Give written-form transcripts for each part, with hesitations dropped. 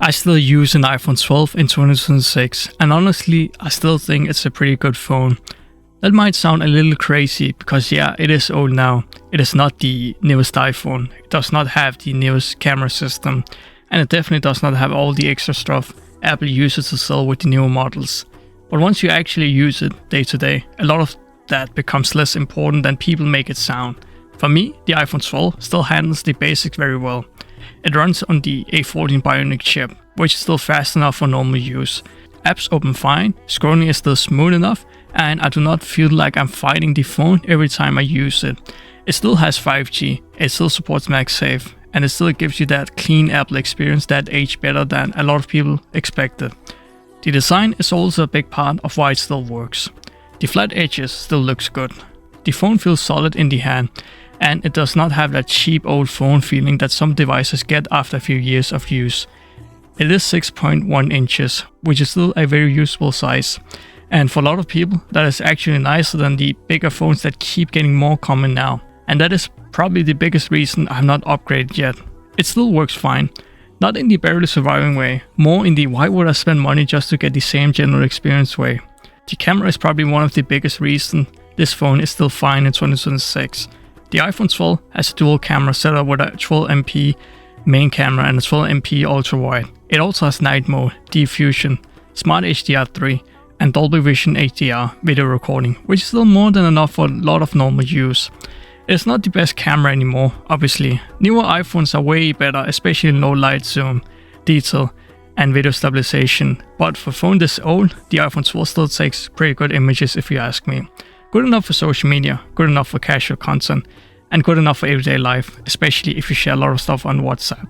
I still use an iPhone 12 in 2026, and honestly, I still think it's a pretty good phone. That might sound a little crazy because yeah, it is old now. It is not the newest iPhone, it does not have the newest camera system, and it definitely does not have all the extra stuff Apple uses to sell with the newer models. But once you actually use it day to day, a lot of that becomes less important than people make it sound. For me, the iPhone 12 still handles the basics very well. It runs on the A14 Bionic chip, which is still fast enough for normal use. Apps open fine, scrolling is still smooth enough, and I do not feel like I'm fighting the phone every time I use it. It still has 5G, it still supports MagSafe, and it still gives you that clean Apple experience that aged better than a lot of people expected. The design is also a big part of why it still works. The flat edges still looks good. The phone feels solid in the hand, and it does not have that cheap old phone feeling that some devices get after a few years of use. It is 6.1 inches, which is still a very usable size, and for a lot of people that is actually nicer than the bigger phones that keep getting more common now, and that is probably the biggest reason I have not upgraded yet. It still works fine, not in the barely surviving way, more in the why would I spend money just to get the same general experience way. The camera is probably one of the biggest reasons this phone is still fine in 2026. The iPhone 12 has a dual camera setup with a 12MP main camera and a 12MP ultra wide. It also has night mode, deep fusion, smart HDR3 and Dolby Vision HDR video recording, which is still more than enough for a lot of normal use. It is not the best camera anymore, obviously. Newer iPhones are way better, especially in low light zoom, detail and video stabilization, but for a phone this old, the iPhone 12 still takes pretty good images if you ask me. Good enough for social media, good enough for casual content, and good enough for everyday life, especially if you share a lot of stuff on WhatsApp.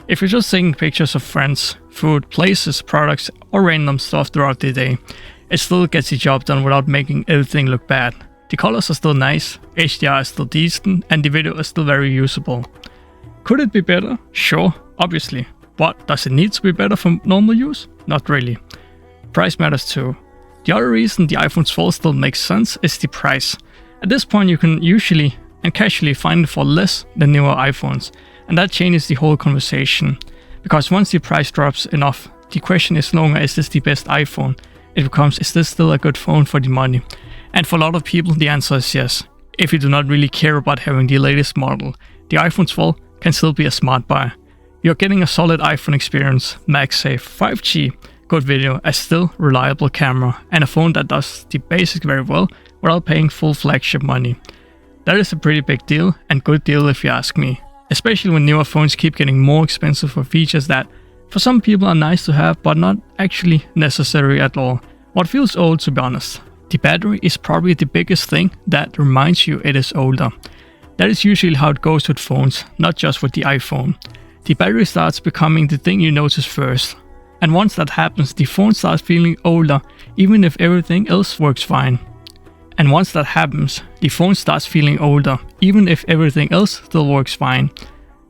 If you're just taking pictures of friends, food, places, products, or random stuff throughout the day, it still gets the job done without making everything look bad. The colors are still nice, HDR is still decent, and the video is still very usable. Could it be better? Sure, obviously. But does it need to be better for normal use? Not really. Price matters too. The other reason the iPhone 12 still makes sense is the price. At this point you can usually and casually find it for less than newer iPhones, and that changes the whole conversation. Because once the price drops enough, the question is no longer is this the best iPhone, it becomes is this still a good phone for the money? And for a lot of people the answer is yes. If you do not really care about having the latest model, the iPhone 12 can still be a smart buy. You're getting a solid iPhone experience, MagSafe, 5G, good video, a still reliable camera, and a phone that does the basics very well without paying full flagship money. That is a pretty big deal, and good deal if you ask me. Especially when newer phones keep getting more expensive for features that for some people are nice to have but not actually necessary at all. What feels old, to be honest. The battery is probably the biggest thing that reminds you it is older. That is usually how it goes with phones, not just with the iPhone. The battery starts becoming the thing you notice first. And once that happens, the phone starts feeling older, even if everything else works fine. And once that happens, the phone starts feeling older, even if everything else still works fine.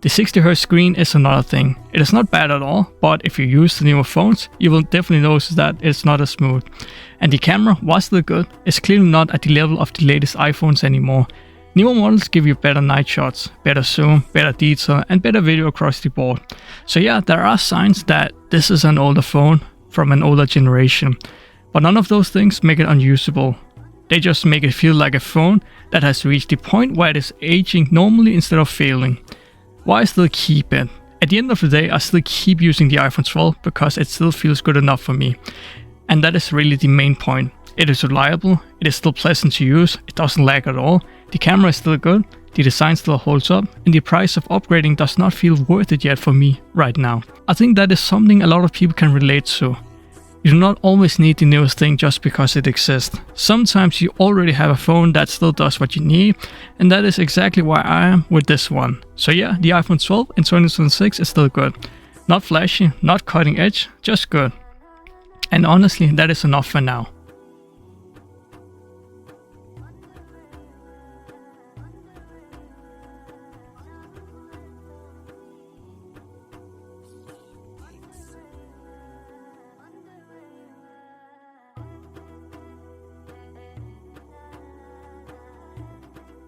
The 60Hz screen is another thing. It is not bad at all, but if you use the newer phones, you will definitely notice that it's not as smooth. And the camera, while still good, is clearly not at the level of the latest iPhones anymore. Newer models give you better night shots, better zoom, better detail, and better video across the board. So yeah, there are signs that this is an older phone from an older generation, but none of those things make it unusable. They just make it feel like a phone that has reached the point where it is aging normally instead of failing. Why I still keep it? At the end of the day, I still keep using the iPhone 12 because it still feels good enough for me. And that is really the main point. It is reliable, it is still pleasant to use, it doesn't lag at all, the camera is still good, the design still holds up, and the price of upgrading does not feel worth it yet for me right now. I think that is something a lot of people can relate to. You do not always need the newest thing just because it exists. Sometimes you already have a phone that still does what you need, and that is exactly why I am with this one. So yeah, the iPhone 12 in 2026 is still good. Not flashy, not cutting edge, just good. And honestly, that is enough for now.